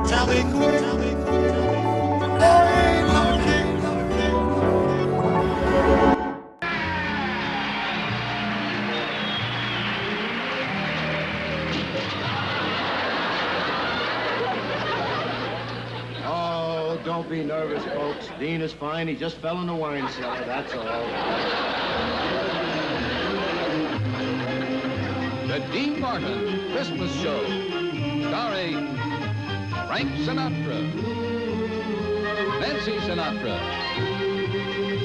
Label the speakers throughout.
Speaker 1: Tell me quick. There ain't no king.
Speaker 2: Oh, don't be nervous, folks. Dean is fine. He just fell in the wine cellar, that's all.
Speaker 3: The Dean Martin Christmas Show, starring Frank Sinatra, Nancy Sinatra,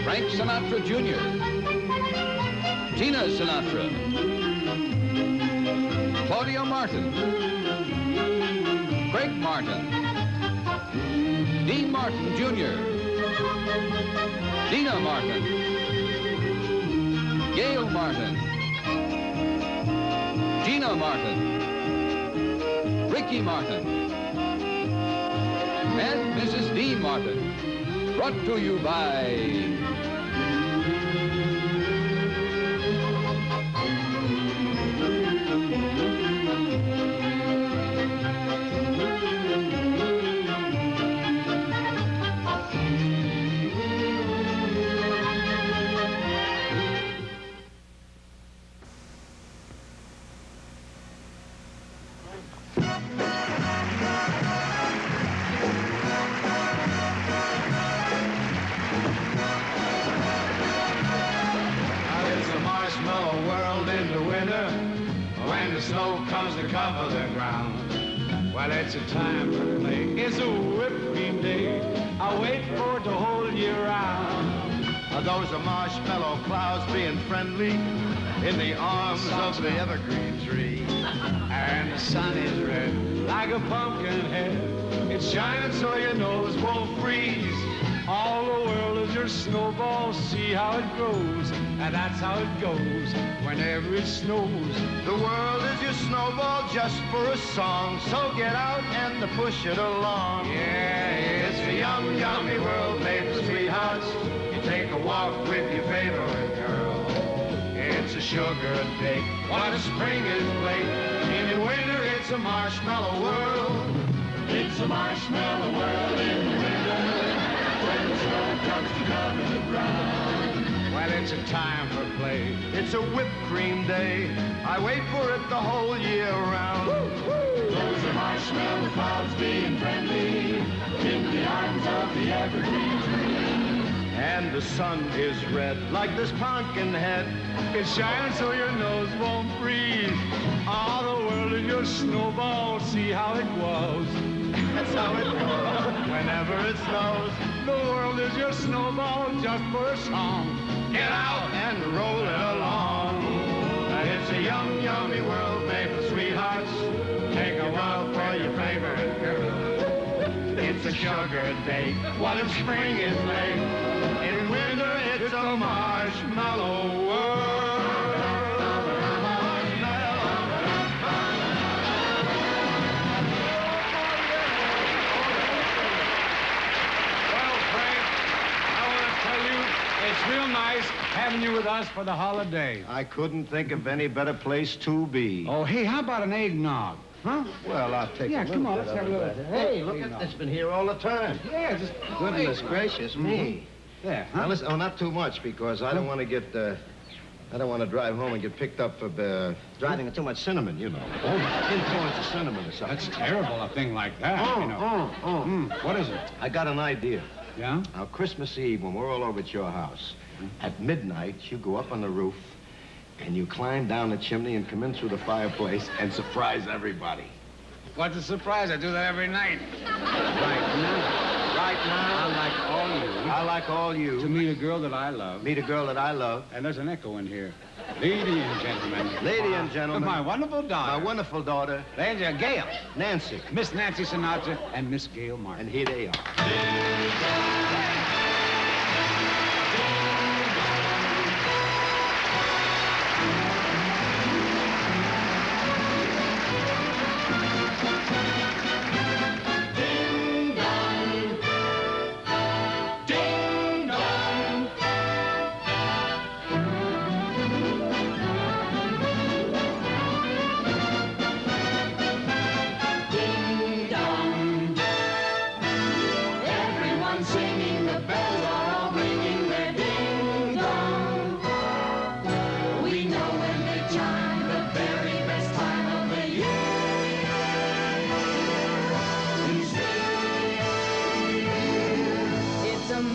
Speaker 3: Frank Sinatra Jr., Tina Sinatra, Claudia Martin, Craig Martin, Dean Martin Jr., Dina Martin, Gail Martin, Gina Martin, Ricky Martin, and Mrs. Dean Martin, brought to you by
Speaker 4: cover the ground. Well, it's a time for play. It's a whipping day. I wait for it the whole year round.
Speaker 2: Those are marshmallow clouds being friendly in the arms of the evergreen tree.
Speaker 4: And the sun is red like a pumpkin head. It's shining so your nose won't freeze. All the world is your snowball. See how it grows. And that's how it goes whenever it snows.
Speaker 2: The world is your snowball just for a song. So get out and push it along.
Speaker 4: Yeah, it's a yum, yummy world made for sweethearts. You take a walk with your favorite girl. It's a sugar date. What a spring is late. In winter, it's a marshmallow world. It's a marshmallow world in the winter. When the snow comes to cover the ground. Well, it's a time for play.
Speaker 2: It's a whipped cream day. I wait for it the whole year round.
Speaker 4: Woo, woo. Those are marshmallow clouds being friendly in the arms of the evergreen tree.
Speaker 2: And the sun is red like this pumpkin head.
Speaker 4: It's shining so your nose won't freeze. All the world is your snowball. See how it glows.
Speaker 2: That's how it goes.
Speaker 4: Whenever it snows, the world is your snowball just for a song. Get out and roll it along. It's a yum, yummy world made for sweethearts. Take a walk for your favorite girl. It's a sugar date. What if spring is late? In winter, it's a marshmallow world. It's real nice having you with us for the holiday.
Speaker 2: I couldn't think of any better place to be.
Speaker 4: Oh, hey, how about an eggnog? Huh?
Speaker 2: Well, I'll take a little
Speaker 4: come on,
Speaker 2: bit
Speaker 4: let's have
Speaker 2: of
Speaker 4: a
Speaker 2: it.
Speaker 4: little.
Speaker 2: Hey, look at this. It's been here all the time.
Speaker 4: Yeah, just
Speaker 2: Goodness gracious me.
Speaker 4: Yeah,
Speaker 2: Now listen, oh, not too much because I don't want to get, I don't want to drive home and get picked up for driving with too much cinnamon, you know.
Speaker 4: Oh,
Speaker 2: Influence of cinnamon or something.
Speaker 4: that's terrible, a thing like that, you know. What is it?
Speaker 2: I got an idea.
Speaker 4: Yeah?
Speaker 2: Now, Christmas Eve, when we're all over at your house, at midnight, you go up on the roof and you climb down the chimney and come in through the fireplace and surprise everybody.
Speaker 4: What's a surprise? I do that every night.
Speaker 2: Right now,
Speaker 4: I like all you.
Speaker 2: I like all you.
Speaker 4: To meet a girl that I love.
Speaker 2: Meet a girl that I love.
Speaker 4: And there's an echo in here. Lady and gentlemen.
Speaker 2: Lady and gentlemen.
Speaker 4: My wonderful daughter.
Speaker 2: My wonderful daughter.
Speaker 4: Lady Gail.
Speaker 2: Nancy.
Speaker 4: Miss Nancy Sinatra and Miss Gail Martin.
Speaker 2: And here they are.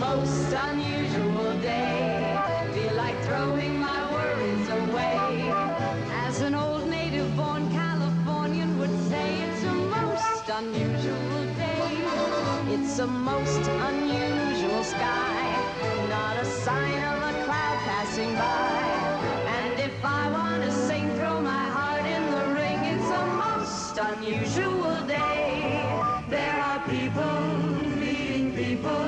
Speaker 5: most unusual day. Feel like throwing my worries away. As an old native-born Californian would say, it's a most unusual day. It's a most unusual sky. Not a sign of a cloud passing by. And if I want to sing, throw my heart in the ring. It's a most unusual day. There are people meeting people.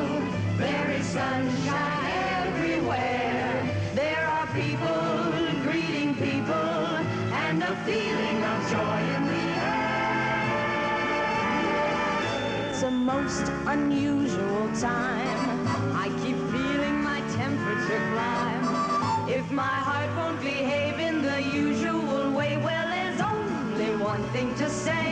Speaker 5: There is sunshine everywhere. There are people greeting people, and a feeling of joy in the air. It's a most unusual time. I keep feeling my temperature climb. If my heart won't behave in the usual way, well, there's only one thing to say.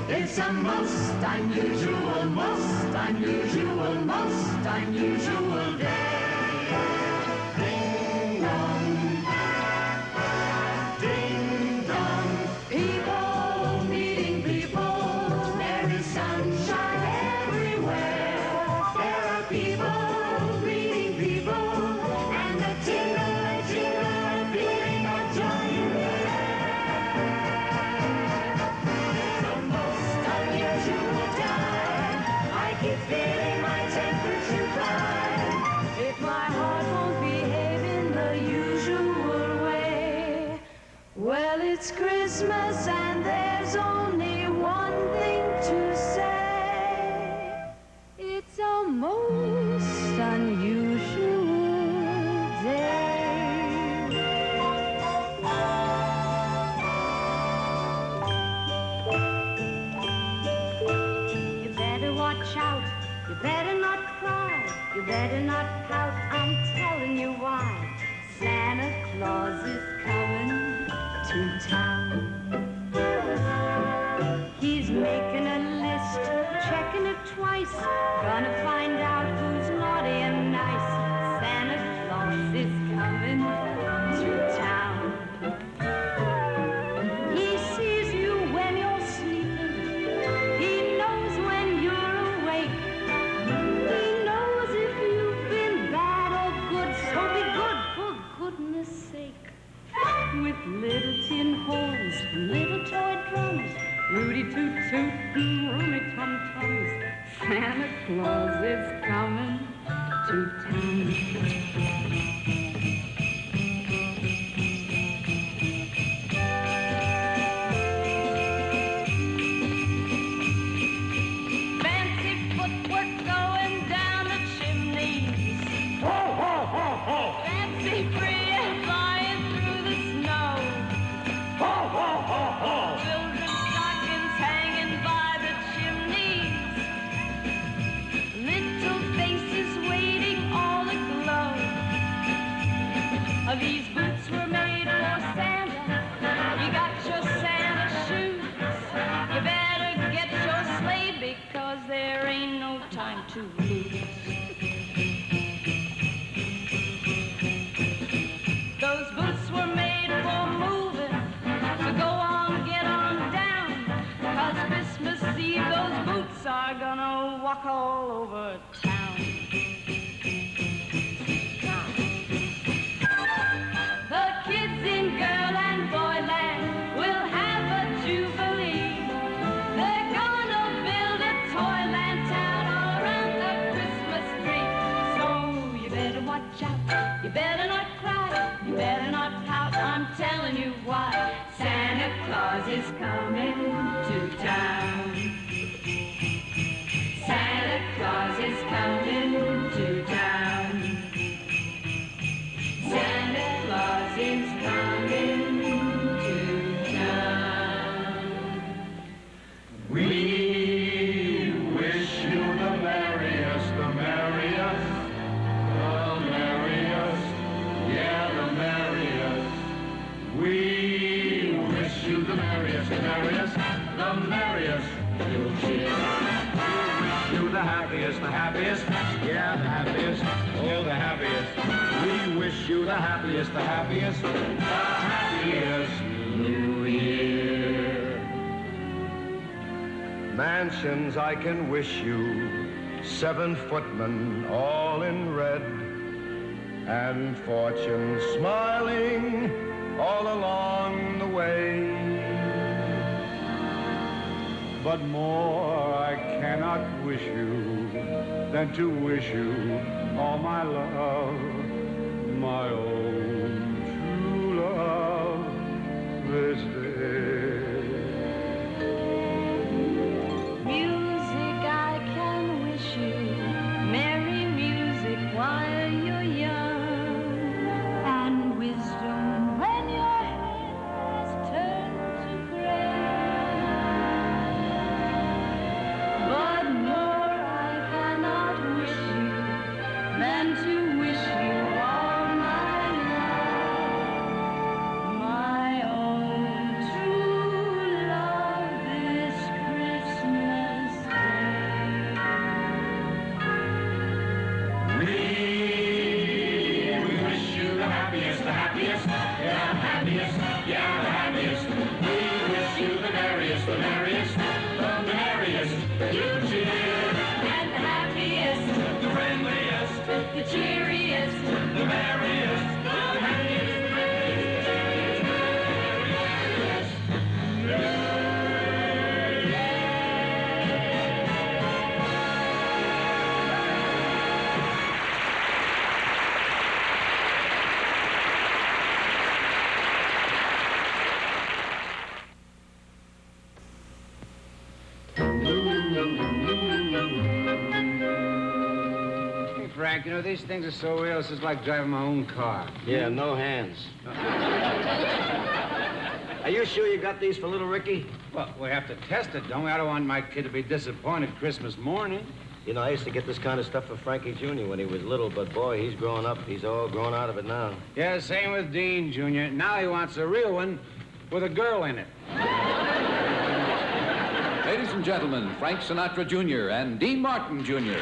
Speaker 5: It's a most unusual, most unusual, most unusual day. Ding dong, ding dong. People meeting people. There is sunshine everywhere. There are people meeting people, and a tingle and jingle and feeling of joy in the unusual time. I keep feeling my temperature climb. If my heart won't behave in the usual way, well, it's Christmas and there's only one thing to say. It's a most unusual day. You better watch out, you better not cry, you better not pout, I'm telling you why. Santa Claus is coming to town. He's making a list, checking it twice, gonna find out who's naughty and nice. Santa Claus is coming to town. He sees you when you're sleeping. He knows when you're awake. He knows if you've been bad or good, so be good for goodness sake. With little tin horns and little toy drums, Rudy toot toot and Rummy tum tums, Santa Claus is coming to town. Fancy footwork going down the chimneys. Ho, ho, ho, ho. Fancy free and flying through the snow. Ho, ho, ho, ho. Children's stockings hanging by the chimneys. Little faces waiting all aglow. These boots were made for Santa. You got your Santa shoes. You better get your sleigh because there ain't no time to lose. Those boots were made for moving. So go on, get on down. 'Cause Christmas Eve, those boots are gonna walk all over town. The kids in girl and boy land will have a jubilee. They're gonna build a toyland town around the Christmas tree. So you better watch out, you better not cry, you better not pout, I'm telling you why. Santa Claus is coming to town. Santa Claus is coming to town. Santa Claus is coming to town.
Speaker 4: We wish you the merriest, the merriest, the merriest, yeah, the merriest. We wish you the merriest, the merriest, the merriest. You'll cheer. We wish you the happiest, yeah, the happiest, oh, the happiest. We wish you the happiest, the happiest New Year.
Speaker 2: Mansions I can wish you,
Speaker 4: 7 footmen all in red, and fortune smiling all along the way. But more I cannot wish you than to wish you all my love, my own true love, this day.
Speaker 5: Music, I can wish you merry music while you're young, and wisdom when your head has turned to gray. But more I cannot wish you than to wish you all my love, my own true love this Christmas day.
Speaker 4: We wish you the happiest, yeah, the happiest, yeah, the happiest. We wish you the merriest, the merriest, the merriest, good cheer.
Speaker 5: And the happiest,
Speaker 4: The friendliest,
Speaker 5: the cheeriest,
Speaker 4: the merriest, the happiest,
Speaker 6: Hey, Frank, you know, these things are so real, it's just like driving my own car.
Speaker 2: Yeah, no hands. Are you sure you got these for little Ricky?
Speaker 6: Well, we have to test it, don't we? I don't want my kid to be disappointed Christmas morning.
Speaker 2: You know, I used to get this kind of stuff for Frankie Jr. when he was little, but boy, he's grown up. He's all grown out of it now.
Speaker 6: Yeah, same with Dean Jr. Now he wants a real one with a girl in it.
Speaker 3: Ladies and gentlemen, Frank Sinatra Jr. and Dean Martin Jr.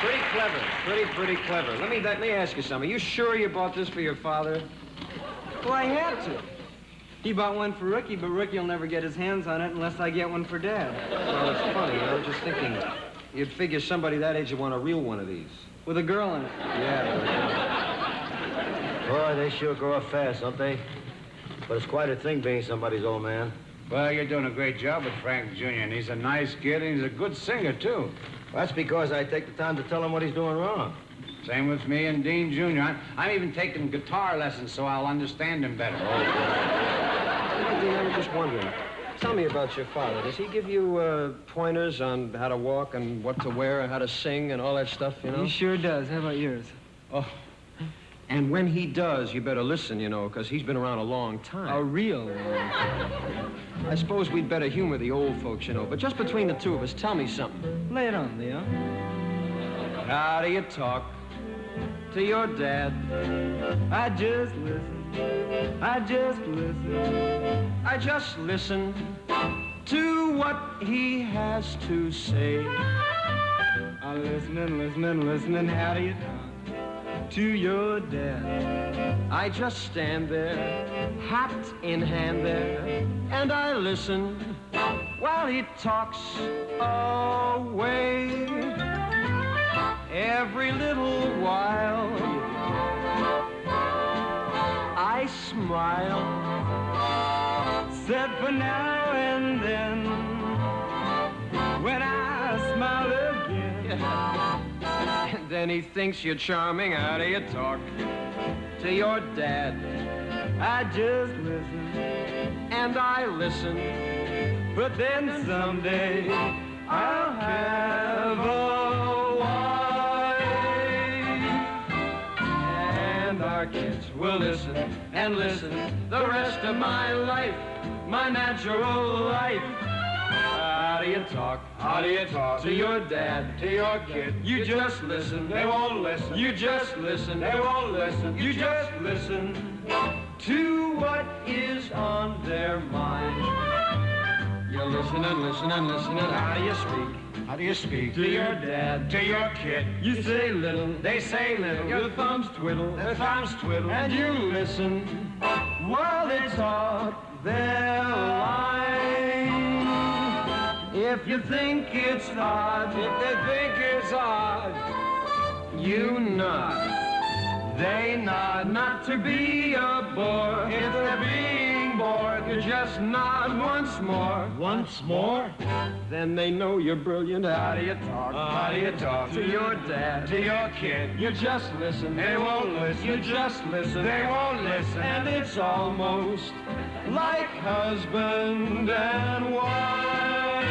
Speaker 7: Pretty clever. Pretty clever. Let me ask you something. Are you sure you bought this for your father? Well, I had to. He bought one for Ricky, but Ricky'll never get his hands on it unless I get one for Dad. Well, it's funny. I was just thinking, you'd figure somebody that age would want a real one of these. With a girl in it. Yeah.
Speaker 2: Boy, they sure grow up fast, don't they? But it's quite a thing being somebody's old man.
Speaker 6: Well, you're doing a great job with Frank Jr., and he's a nice kid, and he's a good singer, too.
Speaker 2: That's because I take the time to tell him what he's doing wrong.
Speaker 6: Same with me and Dean Jr. I'm even taking guitar lessons so I'll understand him better.
Speaker 7: Dean, I was just wondering. Tell me about your father. Does he give you pointers on how to walk and what to wear and how to sing and all that stuff, you know?
Speaker 8: He sure does. How about yours?
Speaker 7: Oh. And when he does, you better listen, you know, because he's been around a long time.
Speaker 8: A real one.
Speaker 7: I suppose we'd better humor the old folks, you know, but just between the two of us, tell me something.
Speaker 8: Lay it on, Leo.
Speaker 7: How do you talk to your dad?
Speaker 8: I just listen. I just listen.
Speaker 7: I just listen to what he has to say.
Speaker 8: I'm listening. How do you talk to your dad?
Speaker 7: I just stand there, hat in hand there, and I listen while he talks away. Every little while I smile,
Speaker 8: Except for now and then, when I smile again.
Speaker 7: and then he thinks you're charming. How do you talk to your dad?
Speaker 8: I just listen.
Speaker 7: And I listen,
Speaker 8: But then someday I'll have a wife,
Speaker 7: and our kids will listen and listen the rest of my life, my natural life. How do you talk?
Speaker 4: How do you talk
Speaker 7: To your dad,
Speaker 4: to your kid?
Speaker 7: you just listen.
Speaker 4: They won't listen.
Speaker 7: You just listen.
Speaker 4: They won't listen.
Speaker 7: You just listen to what is on their mind. You listen and listen and listen, and how do you speak
Speaker 6: How do you speak?
Speaker 7: To your dad,
Speaker 6: To your kid.
Speaker 7: you say little,
Speaker 6: They say little.
Speaker 7: your thumbs twiddle,
Speaker 6: Their thumbs twiddle.
Speaker 7: and you listen while they talk their line. If you think it's odd,
Speaker 6: If they think it's odd,
Speaker 7: you nod. They nod not to be a bore.
Speaker 6: if they're being bored,
Speaker 7: You just nod once more.
Speaker 6: once more.
Speaker 7: Then they know you're brilliant.
Speaker 6: How do you talk? How do you talk?
Speaker 7: To your dad.
Speaker 6: To your kid.
Speaker 7: You just listen.
Speaker 6: They won't listen.
Speaker 7: You just listen.
Speaker 6: They won't listen.
Speaker 7: And it's almost like husband and wife.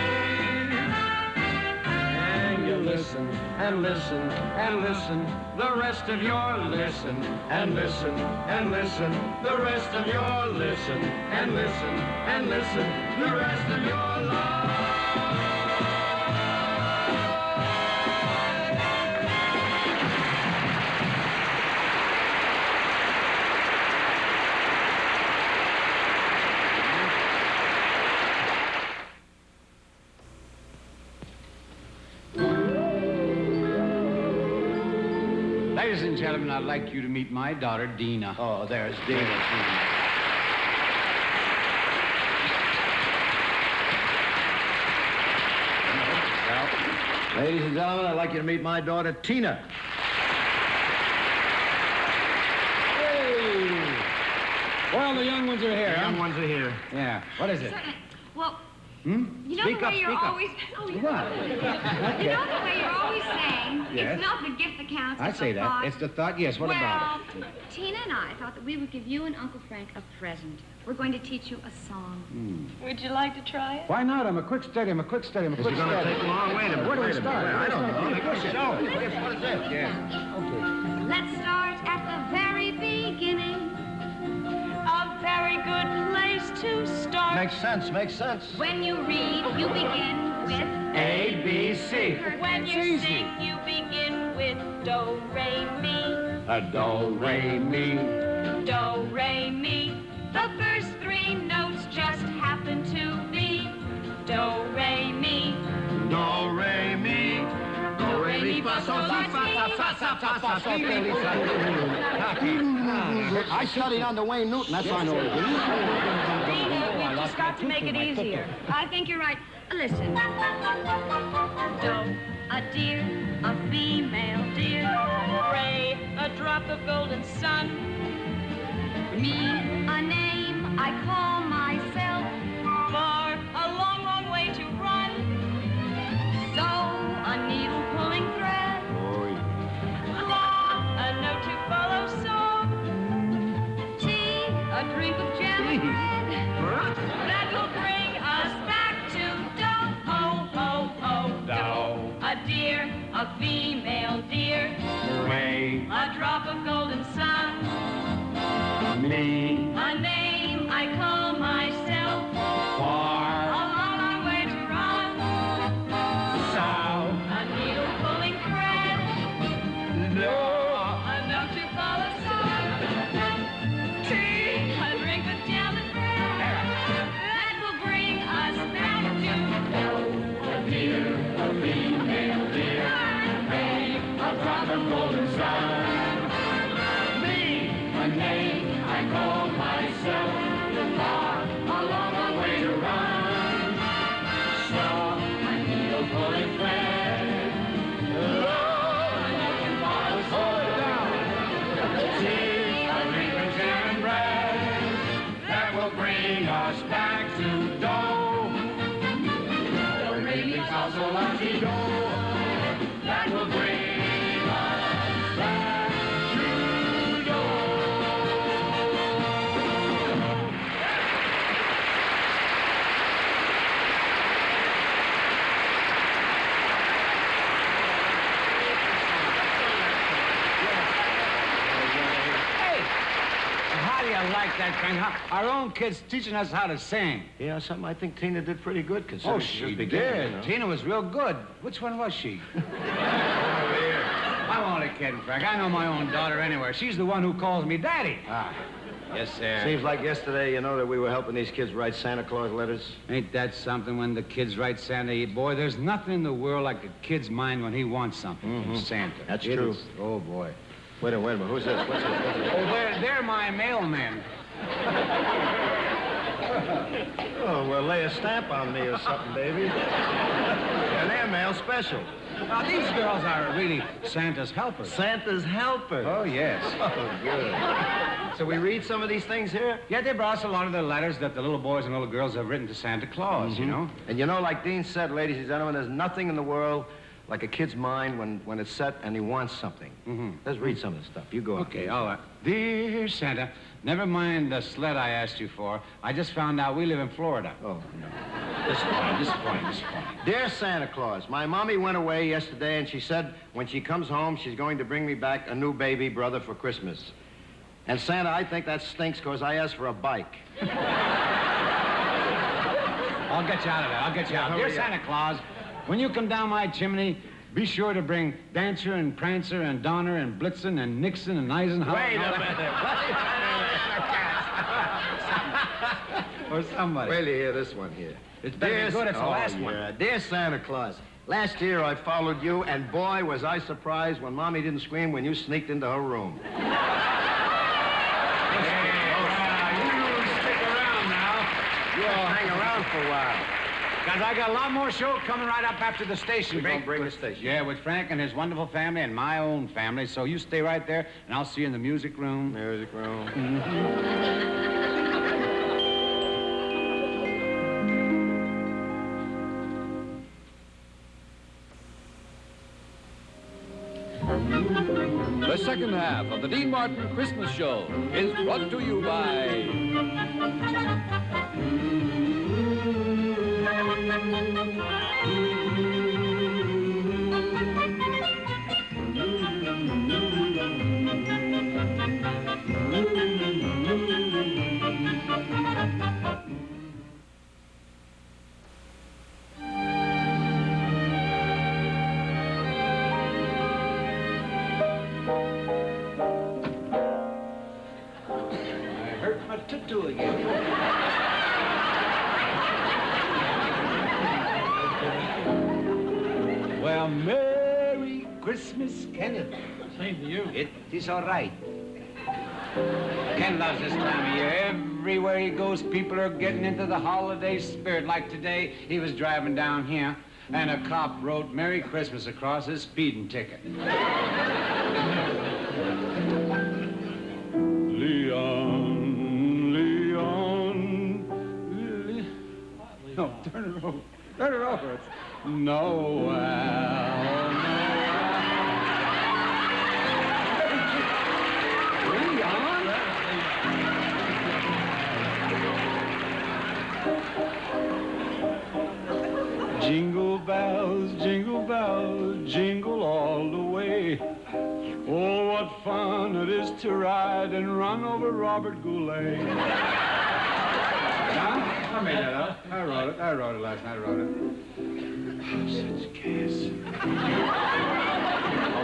Speaker 7: And you listen and listen and listen. The rest of your listen and listen and listen. The rest of your listen and listen and listen. The rest of your life.
Speaker 6: Ladies and gentlemen, I'd like you to meet my daughter, Dina.
Speaker 2: Oh, there's Dina. Ladies and gentlemen, I'd like you to meet my daughter, Tina.
Speaker 6: Well, the young ones are here.
Speaker 2: The young ones are here.
Speaker 6: Yeah. What is it?
Speaker 9: Well, you know
Speaker 6: Speak
Speaker 9: the way
Speaker 6: up,
Speaker 9: you're
Speaker 6: speak up.
Speaker 9: always... Oh, yeah.
Speaker 6: What?
Speaker 9: You know the way you're always saying,
Speaker 6: Yes.
Speaker 9: it's not the gift that counts,
Speaker 6: I
Speaker 9: it's
Speaker 6: say
Speaker 9: the
Speaker 6: that.
Speaker 9: thought.
Speaker 6: It's the thought. Yes. What about it?
Speaker 9: Well, Tina and I thought that we would give you and Uncle Frank a present. We're going to teach you a song. Would you like to try it?
Speaker 6: Why not? I'm a quick study. I'm a quick study. I'm a quick
Speaker 2: It's going to
Speaker 6: study.
Speaker 2: take a long way to
Speaker 6: Where do we
Speaker 2: wait a minute.
Speaker 6: start?
Speaker 2: I don't know.
Speaker 6: Push it.
Speaker 2: Show. What is this?
Speaker 6: Yeah.
Speaker 9: Let's start at the very beginning. A very good place to start.
Speaker 2: Makes sense. Makes sense.
Speaker 9: When you read, you begin with
Speaker 6: A, B, C.
Speaker 9: When
Speaker 6: It's
Speaker 9: you
Speaker 6: easy.
Speaker 9: sing, you begin with do, re, mi.
Speaker 6: A do, re, mi.
Speaker 9: Do, re, mi. The first three notes just happen to be do, re, mi.
Speaker 2: Do, re, mi.
Speaker 9: Do, re, mi, fa, sol, la, si.
Speaker 2: I studied under Wayne Newton. That's why I know what it is.
Speaker 9: Dina, we've just got to make it easier. I think you're right. Listen. Do, a deer, a female deer. Ray, a drop of golden sun. Me, a name I call myself. Far, a long, long way to run. So, a needle pulling thread. Law, a note to follow song. Tea, a drink of jam and bread. That will bring us back to do, ho, ho, ho.
Speaker 6: Do.
Speaker 9: A deer, a female deer.
Speaker 6: Re,
Speaker 9: A drop of golden sun.
Speaker 6: mi.
Speaker 9: A name I call myself.
Speaker 6: Far.
Speaker 9: A long, long way to run.
Speaker 6: So.
Speaker 9: A needle pulling thread.
Speaker 6: No.
Speaker 9: A note to follow song. Tea, a drink with jam and bread. That will bring us back to
Speaker 6: A deer, a female deer. A drop of golden sun. Me, a name I call myself. Far, a long, long way to run. Straw, a needle pulling thread. Love, a note to follow. Hold it down. Tea, a drink with jam and bread. That will bring us back to do. Do, re, mi, fa, sol, la, si, do. That will bring us back to do. Hey, how do you like that, Frank? Our own kids teaching us how to sing.
Speaker 2: Yeah, something I think Tina did pretty good considering
Speaker 6: Oh,
Speaker 2: she's
Speaker 6: she
Speaker 2: just
Speaker 6: did.
Speaker 2: beginning, you know.
Speaker 6: Tina was real good. Which one was she? I'm only kidding, Frank. I know my own daughter anywhere. She's the one who calls me Daddy.
Speaker 2: Ah.
Speaker 10: Yes, sir.
Speaker 2: Seems like yesterday, you know, that we were helping these kids write Santa Claus letters.
Speaker 10: Ain't that something when the kids write Santa? Boy, there's nothing in the world like a kid's mind when he wants something from Santa.
Speaker 2: That's
Speaker 10: It
Speaker 2: true.
Speaker 10: is- Oh, boy.
Speaker 2: Wait a minute. Who's this? What's this?
Speaker 10: Oh, they're my mailmen.
Speaker 2: Oh, well, lay a stamp on me or something, baby. An airmail special.
Speaker 10: Now, these girls are really Santa's helpers.
Speaker 2: Santa's helper.
Speaker 10: Oh, yes.
Speaker 2: Oh, good. So we read some of these things here?
Speaker 10: Yeah, they brought us a lot of the letters that the little boys and little girls have written to Santa Claus, you know?
Speaker 2: And you know, like Dean said, ladies and gentlemen, there's nothing in the world like a kid's mind when it's set and he wants something. Let's read some of the stuff. You go on.
Speaker 10: Okay, all right. Dear Santa, never mind the sled I asked you for. I just found out we live in Florida.
Speaker 2: Oh, no.
Speaker 10: Disappointing.
Speaker 2: Dear Santa Claus, my mommy went away yesterday and she said when she comes home, she's going to bring me back a new baby brother for Christmas. And Santa, I think that stinks because I asked for a bike.
Speaker 10: I'll get you out of there. Dear Santa Claus, when you come down my chimney, be sure to bring Dancer and Prancer and Donner and Blitzen and Nixon and Eisenhower.
Speaker 2: Wait a minute.
Speaker 10: Or somebody.
Speaker 2: Wait till you hear this one here.
Speaker 10: It's better be good. It's the last one.
Speaker 2: Dear Santa Claus, last year I followed you, and boy, was I surprised when Mommy didn't scream when you sneaked into her room.
Speaker 10: You stick around now.
Speaker 2: You all hang around for a while.
Speaker 10: Because I got a lot more show coming right up after the station break.
Speaker 2: Don't bring the station.
Speaker 10: Yeah, with Frank and his wonderful family and my own family. So you stay right there, and I'll see you in the music room.
Speaker 2: Music room.
Speaker 3: The second half of the Dean Martin Christmas Show is brought to you by...
Speaker 10: Tutu again. Well, Merry Christmas, Kenneth.
Speaker 7: Same to you.
Speaker 10: It is all right. Ken loves this time of year. Everywhere he goes, people are getting into the holiday spirit. Like today, he was driving down here, and a cop wrote Merry Christmas across his speeding ticket. No, turn it over. Turn it over. It's Noel. Leon? Jingle bells, jingle all the way. Oh, what fun it is to ride and run over Robert Goulet. I made that up. I wrote it last night. Oh, such gas.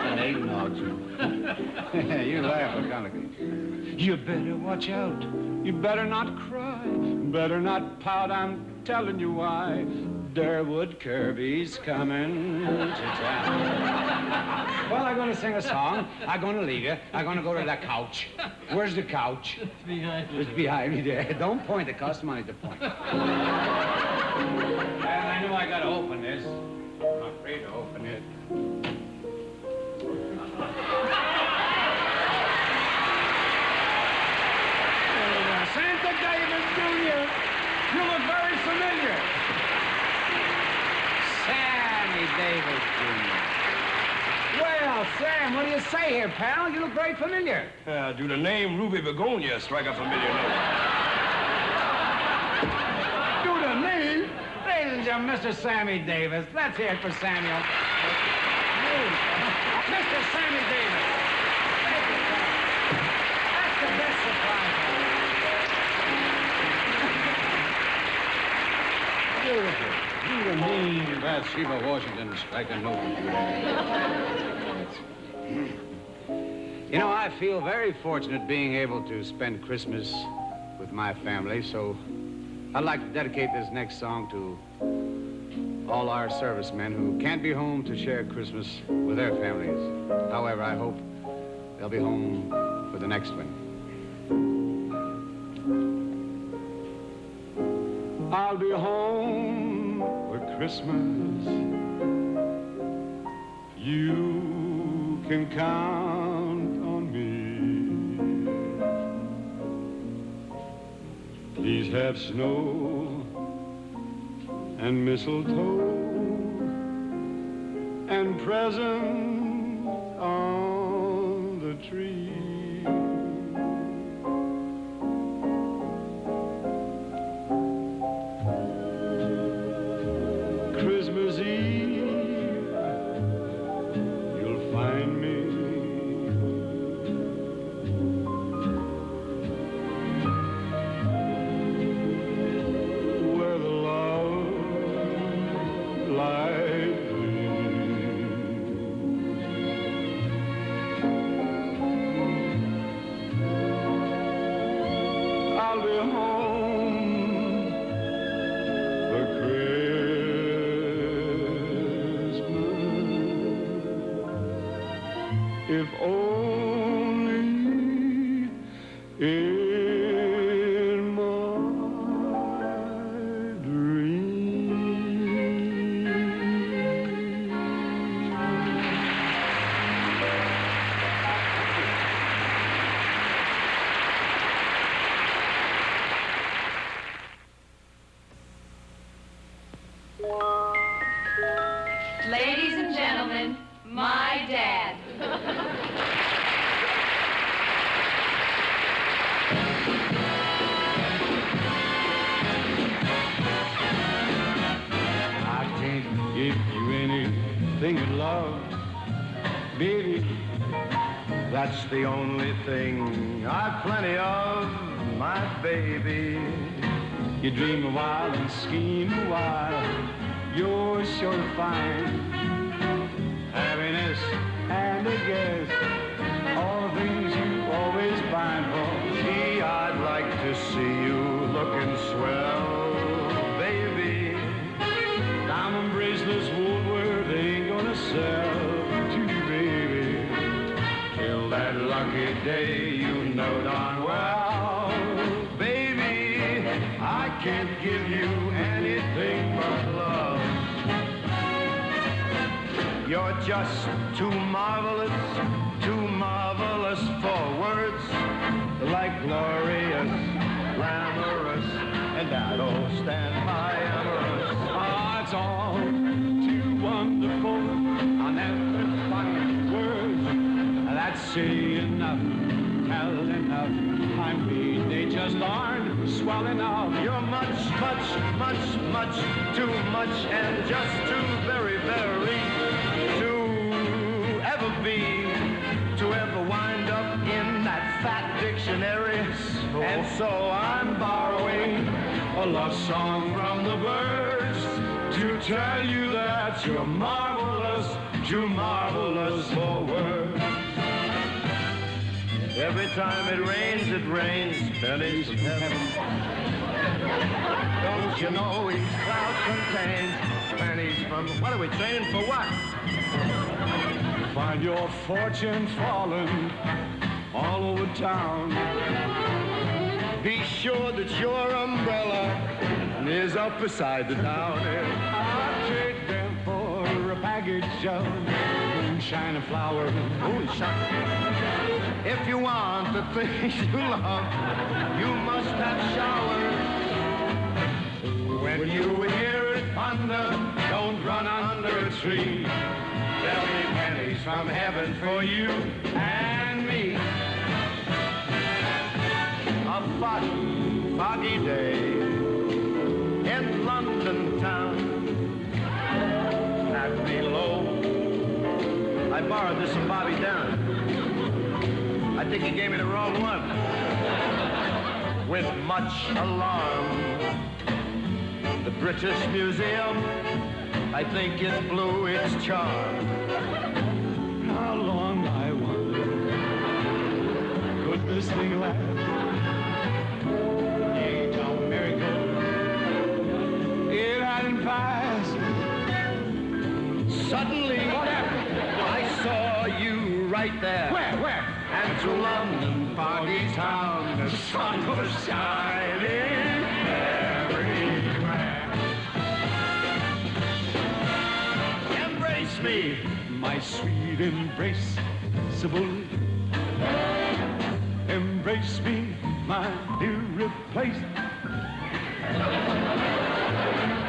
Speaker 10: An eggnog, too. You laugh, McConaughey. You better watch out. You better not cry. Better not pout. I'm telling you why. Durwood Kirby's coming to town. Well, I'm going to sing a song. I'm going to leave you. I'm going to go to the couch. Where's the couch?
Speaker 7: It's behind you.
Speaker 10: It's behind me there. Don't point. It costs money to point. And I knew I got to open this. I'm afraid to open it. Santa Davis, Jr., you look very familiar. Sammy Davis, Jr. Well, Sam, what do you say here, pal? You look very familiar.
Speaker 11: Do the name Ruby Begonia strike a familiar note?
Speaker 10: Do the name? Ladies and gentlemen, Mr. Sammy Davis. Let's hear it for Samuel. Mr. Sammy Davis. Thank you, sir. That's the best surprise. Beautiful. Do the name Bathsheba Washington strike a note. You know, I feel very fortunate being able to spend Christmas with my family, so I'd like to dedicate this next song to all our servicemen who can't be home to share Christmas with their families. However, I hope they'll be home for the next one. I'll be home for Christmas. You can count on me. Please have snow and mistletoe and presents on the tree. Christmas Eve, you'll find me where the love light gleams. I'll be home for Christmas, if only in my
Speaker 5: Ladies and gentlemen, my dad.
Speaker 10: I can't give you anything but love, baby.
Speaker 2: That's the only thing I've plenty of, my baby.
Speaker 10: You dream a while and scheme a while, you're sure to find happiness and a guess, all the things you always find for.
Speaker 2: Gee, I'd like to see you looking swell, baby.
Speaker 10: Diamond bracelets, Woolworth ain't gonna sell to you, baby.
Speaker 2: Till that lucky day, you know darn well, baby, I can't give you anything but love. You're just too marvelous for words, like glorious, glamorous, and that'll stand my amorous.
Speaker 10: Oh, it's all too wonderful. I'll never find words that say enough, tell enough. I mean, they just aren't swell enough.
Speaker 2: You're much, too much, and just too very, to ever wind up in that fat dictionary. And so I'm borrowing
Speaker 10: A love song from the birds to tell you that you're marvelous, too marvelous for words.
Speaker 2: every time it rains, pennies from heaven. Don't you know each cloud contains pennies from... What are we training for what?
Speaker 10: Find your fortune falling all over town.
Speaker 2: Be sure that your umbrella is up beside the town.
Speaker 10: I'll trade them for a package of moonshine and flowers.
Speaker 2: Moonshine. If you want the things you love, you must have showers. When you hear it thunder, don't run under a tree. There'll be pennies from heaven for you and me. A foggy day in London town. At below, I borrowed this from Bobby Darin. I think he gave me the wrong one. With much alarm, the British Museum, I think it blew its charm.
Speaker 10: How long, I wonder, this thing laugh. Age of miracle, it hadn't passed.
Speaker 2: Suddenly,
Speaker 10: What happened?
Speaker 2: I saw you right there.
Speaker 10: Where?
Speaker 2: And to London, foggy town, the sun was shining everywhere. Embrace me,
Speaker 10: My sweet embraceable. Embrace me, my irreplaceable.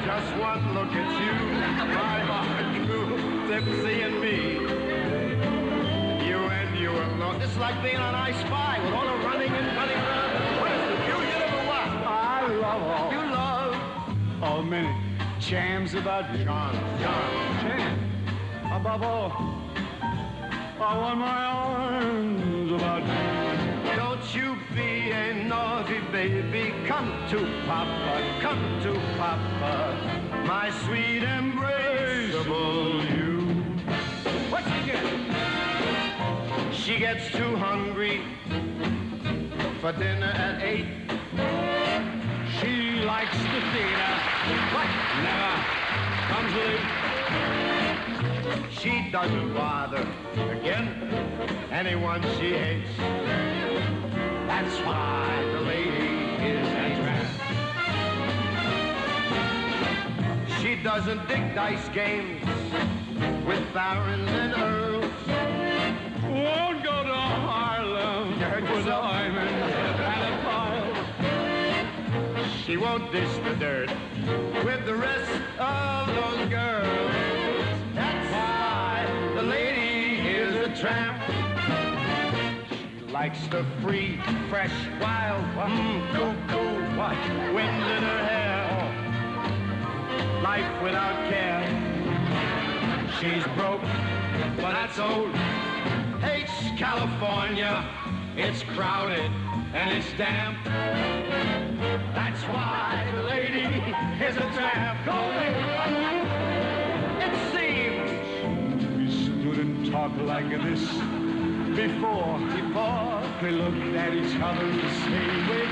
Speaker 2: just one look at you, my heart grew tipsy in me. You and you alone, it's like being on I Spy with all the running and running around. What is the beauty of what?
Speaker 10: I love all.
Speaker 2: You love
Speaker 10: All many charms about you.
Speaker 2: John.
Speaker 10: Charm. Above all, I want my arms about you.
Speaker 2: Don't you be a naughty baby. Come to Papa, my sweet embraceable you.
Speaker 10: What's she get?
Speaker 2: She gets too hungry for dinner at 8.
Speaker 10: She likes the theater.
Speaker 2: What?
Speaker 10: Never comes late.
Speaker 2: She doesn't bother, again, anyone she hates. That's why the lady is a tramp. She doesn't dig dice games with barons and earls.
Speaker 10: Won't go to Harlem with diamonds and a pile.
Speaker 2: She won't dish the dirt with the rest of those girls. That's why the lady is a tramp. She likes the free, fresh, wild, cool, wind in her hair. Life without care. She's broke, but that's old. Hates California. It's crowded and it's damp. That's why the lady is a tramp. It seems
Speaker 10: We stood and talked like this before we looked at each other the same way.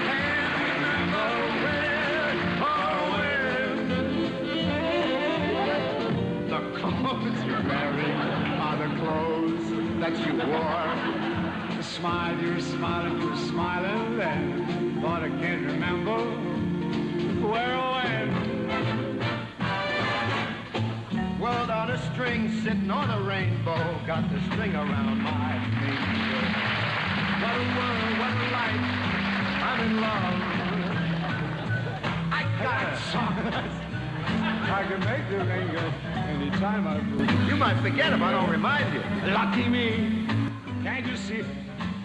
Speaker 2: can't remember where or when. The clothes you're wearing are the clothes that you wore.
Speaker 10: The smile you're smiling then, but I can't remember where or when.
Speaker 2: World on a string, sitting on a rainbow, got the string around my finger. What a world, what a life, I'm in love. I got a song.
Speaker 10: I can make the ring go anytime I please.
Speaker 2: You might forget if I don't remind you.
Speaker 10: Lucky me, can't you see?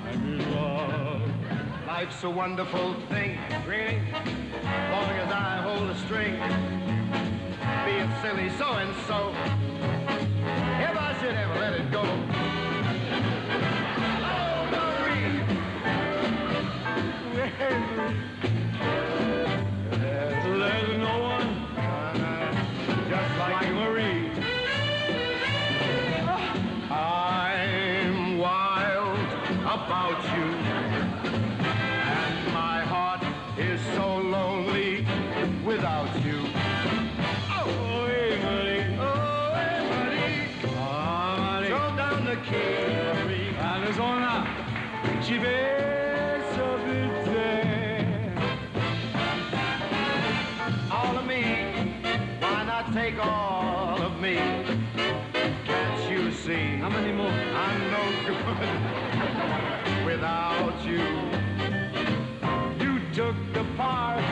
Speaker 10: I'm in love.
Speaker 2: Life's a wonderful thing,
Speaker 10: Really?
Speaker 2: long as I hold a string. Be it silly so-and-so, if I should ever let it go. Oh, Marie!
Speaker 10: There's no one just like Marie.
Speaker 2: I'm wild about you, and my heart is so lonely without you.
Speaker 10: Oh, Emily.
Speaker 2: Oh, Emily, throw down the key, Marie.
Speaker 10: Arizona, ci penso per te.
Speaker 2: All of me, why not take all of me? Can't you see?
Speaker 10: How many more?
Speaker 2: I'm no good without you.
Speaker 10: You took the part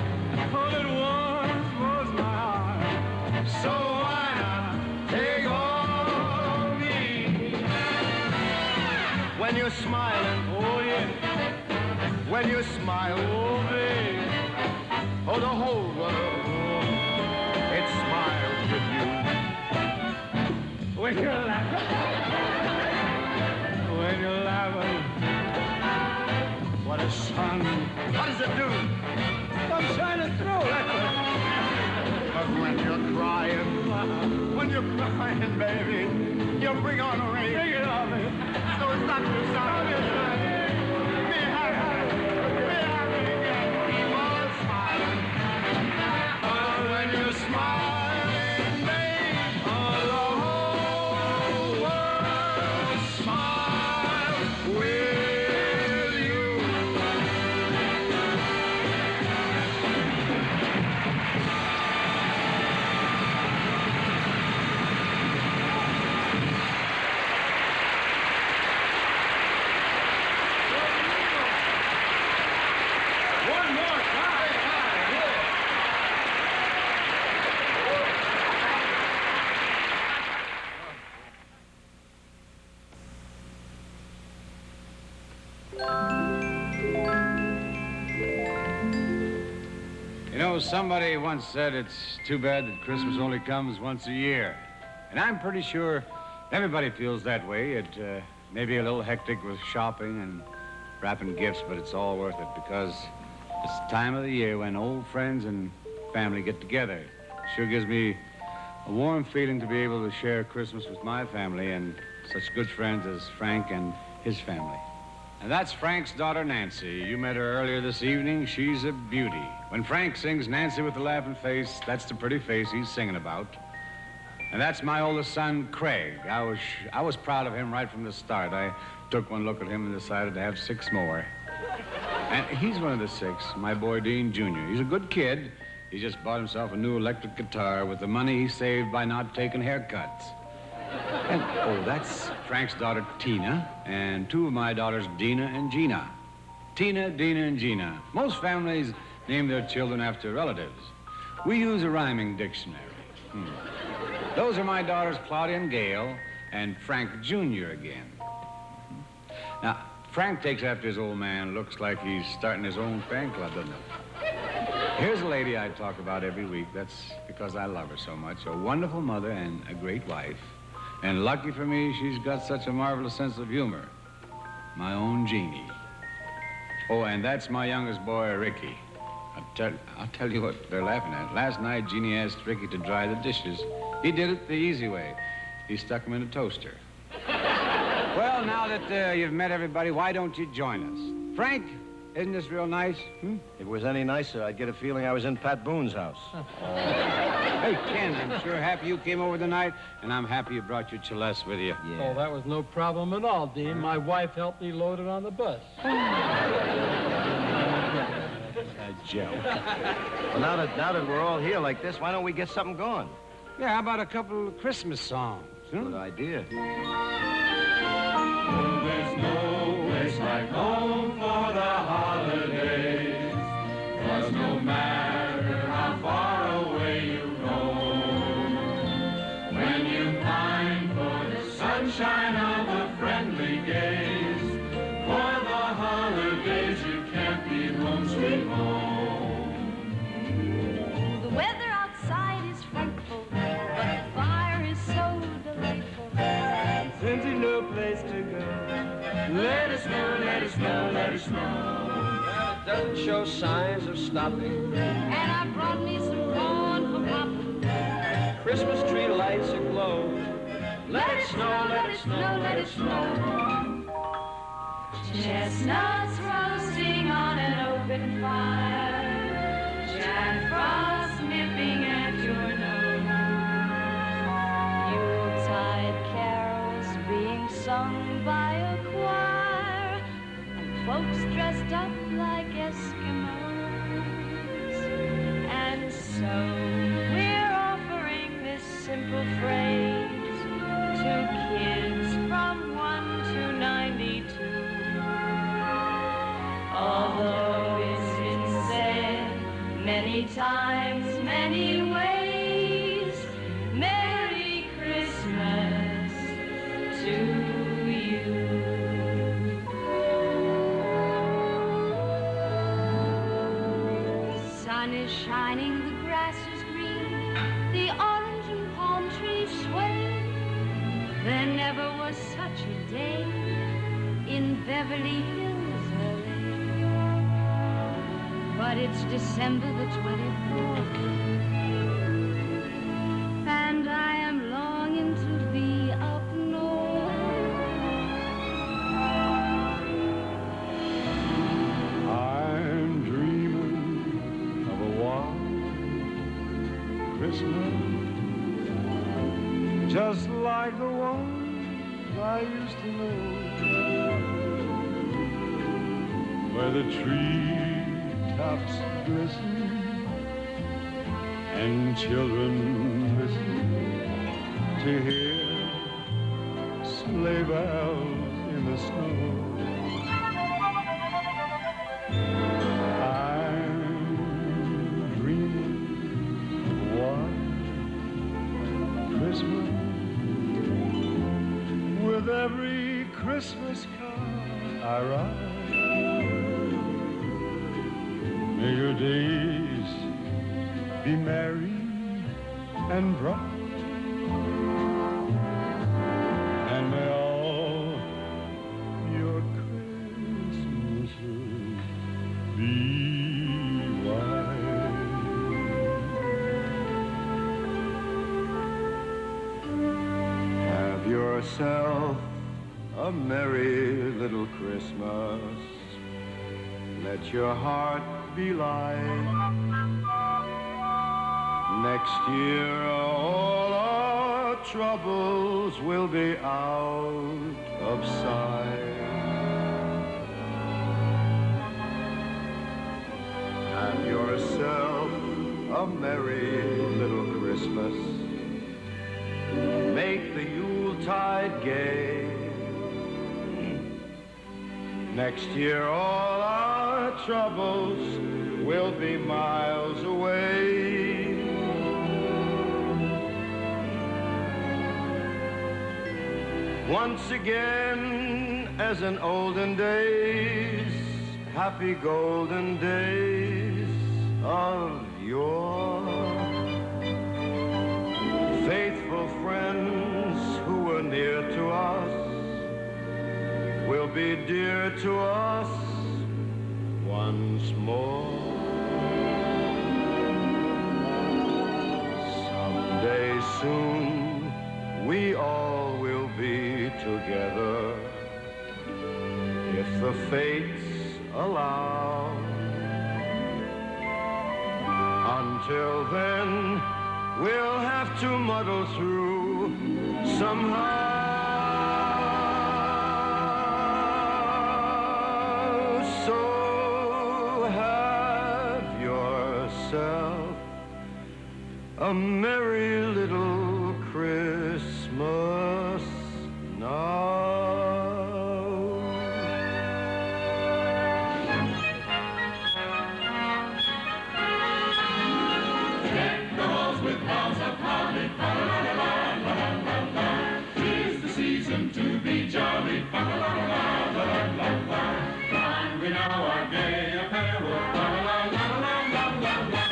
Speaker 10: that once was my heart.
Speaker 2: So why not take all of me? When you're smiling,
Speaker 10: Oh, yeah.
Speaker 2: when you're smiling,
Speaker 10: Oh, babe.
Speaker 2: oh, the whole world, it smiles with you.
Speaker 10: When you're laughing. When you're laughing. What a sun.
Speaker 2: What does it do?
Speaker 10: I'm shining through.
Speaker 2: But when you're crying, baby, you bring on a rain.
Speaker 10: Take it off me.
Speaker 2: So it's not too sorry.
Speaker 10: You know, somebody once said it's too bad that Christmas only comes once a year. And I'm pretty sure everybody feels that way. It may be a little hectic with shopping and wrapping gifts, but it's all worth it because it's the time of the year when old friends and family get together. It sure gives me a warm feeling to be able to share Christmas with my family and such good friends as Frank and his family. And that's Frank's daughter, Nancy. You met her earlier this evening. She's a beauty. When Frank sings Nancy with the laughing face, that's the pretty face he's singing about. And that's my oldest son, Craig. I was proud of him right from the start. I took one look at him and decided to have 6 more. And he's one of the 6, my boy, Dean Jr. He's a good kid. He just bought himself a new electric guitar with the money he saved by not taking haircuts. And, oh, that's Frank's daughter, Tina, and 2 of my daughters, Dina and Gina. Tina, Dina, and Gina. Most families name their children after relatives. We use a rhyming dictionary. Those are my daughters, Claudia and Gail, and Frank Jr. again. Now, Frank takes after his old man. Looks like he's starting his own fan club, doesn't it? Here's a lady I talk about every week. That's because I love her so much. A wonderful mother and a great wife. And lucky for me, she's got such a marvelous sense of humor. My own Jeannie. Oh, and that's my youngest boy, Ricky. I'll tell you what they're laughing at. Last night, Jeannie asked Ricky to dry the dishes. He did it the easy way. He stuck them in a toaster. Well, now that you've met everybody, why don't you join us? Frank, isn't this real nice?
Speaker 2: If it was any nicer, I'd get a feeling I was in Pat Boone's house.
Speaker 10: Hey, Ken, I'm sure happy you came over tonight, and I'm happy you brought your Celeste with you.
Speaker 12: Yeah. Oh, that was no problem at all, Dean. My wife helped me load it on the bus.
Speaker 10: A joke.
Speaker 2: Well, now that we're all here like this, why don't we get something going?
Speaker 10: Yeah, how about a couple of Christmas songs?
Speaker 2: Good idea.
Speaker 6: Oh, there's no place like home for the holidays, 'cause no matter how far away you roam, when you pine for the sunshine of a friendly gaze, for the holidays you can't beat home sweet home.
Speaker 5: The weather outside is frightful, but the fire is so delightful.
Speaker 8: Since there's no place to go, let it snow, let it snow, let it snow.
Speaker 7: It doesn't show signs of stopping.
Speaker 5: And I brought me some corn for popping.
Speaker 7: Christmas tree lights aglow.
Speaker 5: Let it snow, let it snow, let it snow. Chestnuts roasting on an open fire. Jack Frost nipping at your nose. Yuletide carols being sung by a choir. And folks dressed up like Eskimos. And so we're offering this simple phrase to kids from 1 to 92. Although it's been said many times, many ways, Merry Christmas to you. The sun is shining, the grass is green, the orange and palm trees sway. There never was such a day in Beverly Hills, LA. But it's December the 24th, and I am longing to be up north.
Speaker 4: I'm dreaming of a wild Christmas, just like the ones I used to know, where the treetops glisten and children listen to hear sleigh bells in the snow. I'm dreaming of one Christmas with every Christmas card I write. May your days
Speaker 10: be merry and bright. And may all your Christmases be white. Have yourself a merry little Christmas. Let your heart be light. Next year all our troubles will be out of sight. Have yourself a merry little Christmas. Make the Yuletide gay. Next year all our troubles will be miles away. Once again, as in olden days, happy golden days of yore. Faithful friends who were near to us will be dear to us once more. Someday soon we all will be together if the fates allow. Until then, we'll have to muddle through somehow. So have yourself a merry little Christmas now.
Speaker 6: Deck the halls with boughs of holly, fa la la la la la la la. 'Tis the season to be jolly, fa la la la la la la la. Don we now our gay apparel, fa la la la la la la.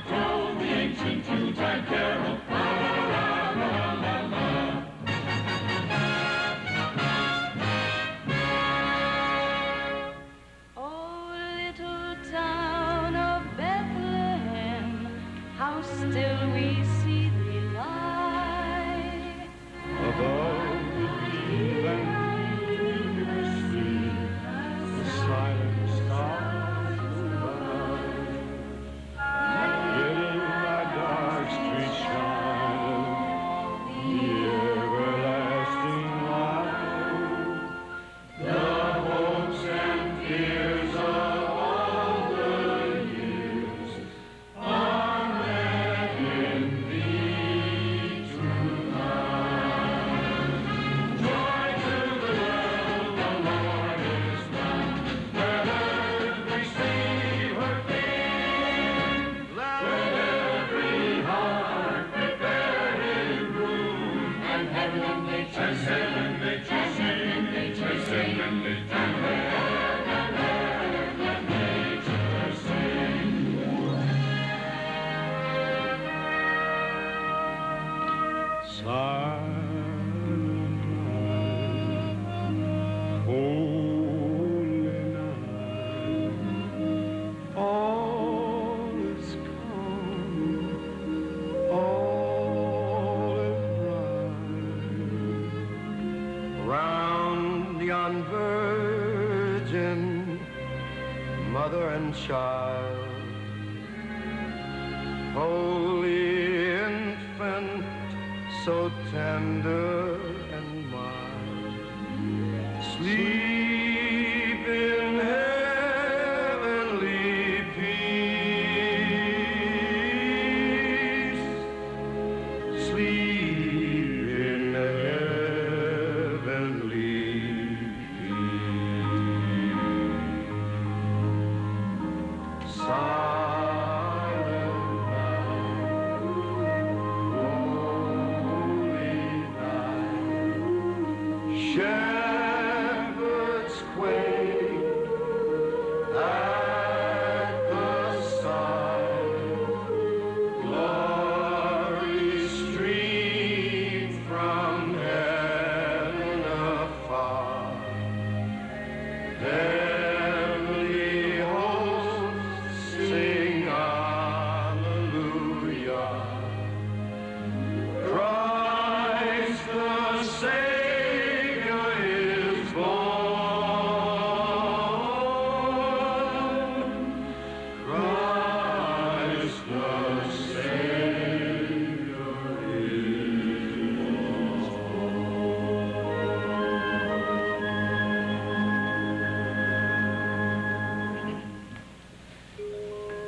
Speaker 6: Throw the ancient Yuletide carol, fa la la la la la.
Speaker 5: Oh, little town of Bethlehem, how still we see thee lie.
Speaker 10: Above the deep and clear sea, the silent stars above, bidding thy dark street shine, the everlasting light. The hopes and fears of all the years are met in thee tonight. Joy to the world, the Lord is come. Let earth receive her King. Let every heart prepare him room. And heaven and nature sing, and heaven and nature sing. Silent night, holy night, all is calm, all is bright. Round yon virgin, mother and child, holy infant, so tender and mild, sleep in heavenly peace, sleep in heavenly peace. Silent night, holy night,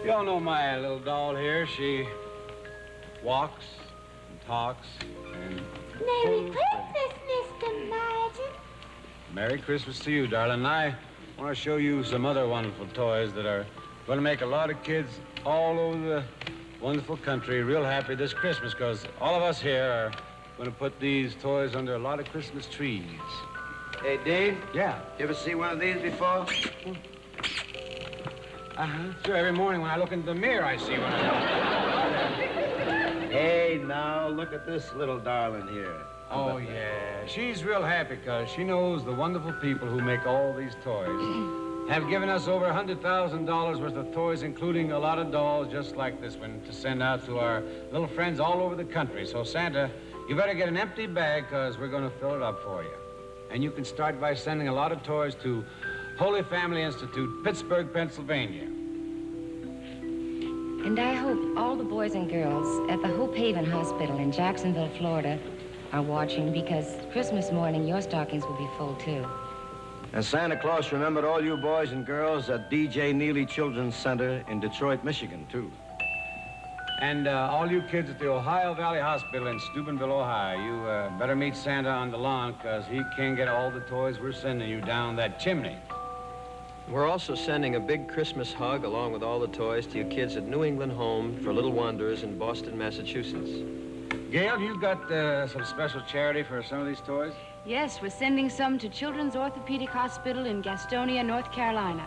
Speaker 10: You all know my little doll here. She walks and talks and...
Speaker 13: Merry Christmas, Mr. Martin.
Speaker 10: Merry Christmas to you, darling. I want to show you some other wonderful toys that are going to make a lot of kids all over the wonderful country real happy this Christmas, because all of us here are going to put these toys under a lot of Christmas trees.
Speaker 2: Hey, Dave?
Speaker 10: Yeah?
Speaker 2: You ever see one of these before?
Speaker 10: Sure, every morning when I look into the mirror, I see one of them.
Speaker 2: Hey, now, look at this little darling here.
Speaker 10: Oh, yeah. She's real happy because she knows the wonderful people who make all these toys have given us over $100,000 worth of toys, including a lot of dolls just like this one, to send out to our little friends all over the country. So, Santa, you better get an empty bag because we're going to fill it up for you. And you can start by sending a lot of toys to Holy Family Institute, Pittsburgh, Pennsylvania.
Speaker 14: And I hope all the boys and girls at the Hope Haven Hospital in Jacksonville, Florida, are watching, because Christmas morning your stockings will be full, too.
Speaker 2: And Santa Claus remembered all you boys and girls at D.J. Neely Children's Center in Detroit, Michigan, too.
Speaker 10: And all you kids at the Ohio Valley Hospital in Steubenville, Ohio, you better meet Santa on the lawn, because he can't get all the toys we're sending you down that chimney.
Speaker 15: We're also sending a big Christmas hug along with all the toys to you kids at New England Home for Little Wanderers in Boston, Massachusetts.
Speaker 10: Gail, you got some special charity for some of these toys?
Speaker 9: Yes, we're sending some to Children's Orthopedic Hospital in Gastonia, North Carolina.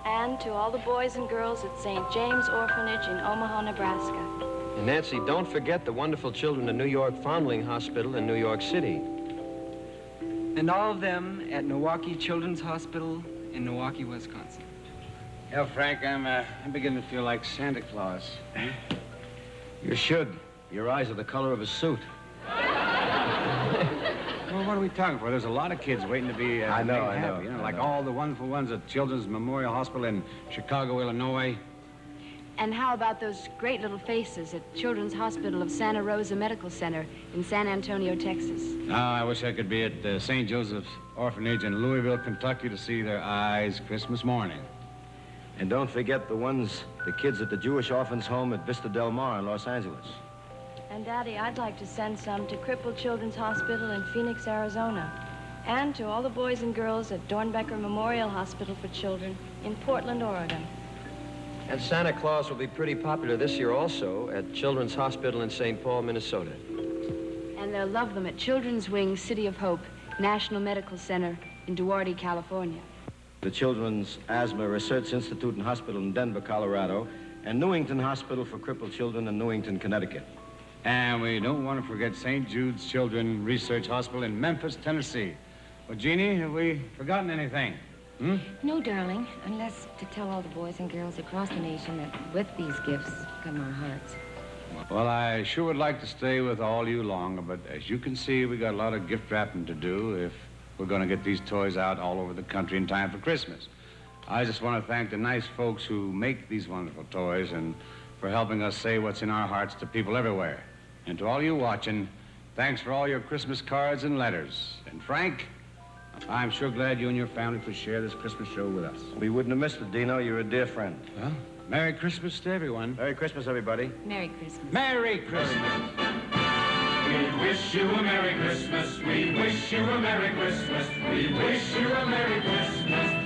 Speaker 16: And to all the boys and girls at St. James Orphanage in Omaha, Nebraska.
Speaker 15: And Nancy, don't forget the wonderful children at New York Foundling Hospital in New York City.
Speaker 7: And all of them at Milwaukee Children's Hospital in Milwaukee, Wisconsin.
Speaker 10: Yeah, Frank, I'm beginning to feel like Santa Claus.
Speaker 2: You should. Your eyes are the color of his suit.
Speaker 10: Well, what are we talking for? There's a lot of kids waiting to be
Speaker 2: I know.
Speaker 10: You know, like all the wonderful ones at Children's Memorial Hospital in Chicago, Illinois.
Speaker 9: And how about those great little faces at Children's Hospital of Santa Rosa Medical Center in San Antonio, Texas?
Speaker 10: Oh, I wish I could be at St. Joseph's Orphanage in Louisville, Kentucky to see their eyes Christmas morning.
Speaker 2: And don't forget the kids at the Jewish Orphans Home at Vista Del Mar in Los Angeles.
Speaker 16: And, Daddy, I'd like to send some to Crippled Children's Hospital in Phoenix, Arizona. And to all the boys and girls at Dornbecker Memorial Hospital for Children in Portland, Oregon.
Speaker 15: And Santa Claus will be pretty popular this year also at Children's Hospital in St. Paul, Minnesota.
Speaker 9: And they'll love them at Children's Wing City of Hope National Medical Center in Duarte, California.
Speaker 2: The Children's Asthma Research Institute and Hospital in Denver, Colorado, and Newington Hospital for Crippled Children in Newington, Connecticut.
Speaker 10: And we don't want to forget St. Jude's Children's Research Hospital in Memphis, Tennessee. Well, Jeannie, have we forgotten anything?
Speaker 14: No, darling, unless to tell all the boys and girls across the nation that with these gifts come our hearts.
Speaker 10: Well, I sure would like to stay with all you long, but as you can see, we got a lot of gift wrapping to do if we're going to get these toys out all over the country in time for Christmas. I just want to thank the nice folks who make these wonderful toys and for helping us say what's in our hearts to people everywhere. And to all you watching, thanks for all your Christmas cards and letters. And Frank, I'm sure glad you and your family could share this Christmas show with us.
Speaker 2: We wouldn't have missed it, Dino. You're a dear friend.
Speaker 10: Well, Merry Christmas to everyone.
Speaker 2: Merry Christmas, everybody.
Speaker 14: Merry Christmas.
Speaker 10: Merry Christmas.
Speaker 6: We wish you a Merry Christmas. We wish you a Merry Christmas. We wish you a Merry Christmas.